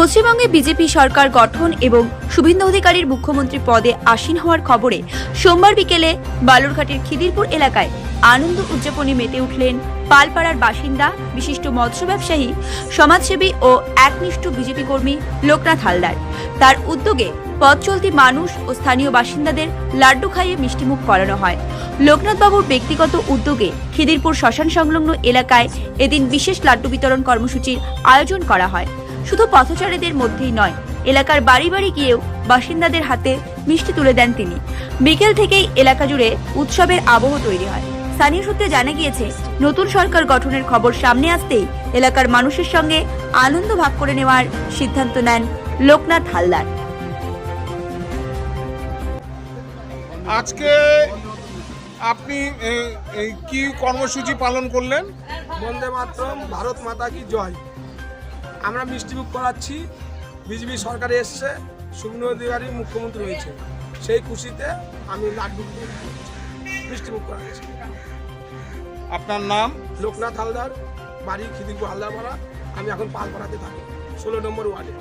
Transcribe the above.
পশ্চিমবঙ্গে বিজেপি সরকার গঠন এবং শুভেন্দু অধিকারীর মুখ্যমন্ত্রী পদে আসীন হওয়ার খবরে সোমবার বিকেলে বালুরঘাটের খিদিরপুর এলাকায় আনন্দ উদযাপনে মেতে উঠলেন পালপাড়ার বাসিন্দা বিশিষ্ট মৎস্য ব্যবসায়ী, সমাজসেবী ও একনিষ্ঠ বিজেপি কর্মী লোকনাথ হালদার। তার উদ্যোগে পথ চলতি মানুষ ও স্থানীয় বাসিন্দাদের লাড্ডু খাইয়ে মিষ্টিমুখ করানো হয়। লোকনাথ বাবুর ব্যক্তিগত উদ্যোগে খিদিরপুর শ্মশান সংলগ্ন এলাকায় এদিন বিশেষ লাড্ডু বিতরণ কর্মসূচির আয়োজন করা হয়। শুধু পথচারীদের মধ্যেই নয়, এলাকার বাড়ি বাড়ি গিয়েও বাসিন্দাদের হাতে মিষ্টি তুলে দেন তিনি। বিকেল থেকেই এলাকা জুড়ে উৎসবের আবহ তৈরি হয়। স্থানীয় সূত্রে জানা গিয়েছে, নতুন সরকার গঠনের খবর সামনে আসতেই এলাকার মানুষের সঙ্গে আনন্দ ভাগ করে নেওয়ার সিদ্ধান্ত নেন লোকনাথ হালদার। আজকে আপনি কি কর্মসূচি পালন করলেন? বন্দে মাতরম, ভারত মাতা কি জয়। আমরা মিষ্টিমুখ করাচ্ছি। বিজেপি সরকারে এসছে, শুভেন্দু অধিকারী মুখ্যমন্ত্রী হয়েছে, সেই খুশিতে আমি লাড্ডু মিষ্টিমুখ করাচ্ছি। আপনার নাম? লোকনাথ হালদার, বাড়ি খিদিরপুর হালদারপাড়া। আমি এখন পালপাড়াতে থাকি, 16 নম্বর ওয়ার্ডে।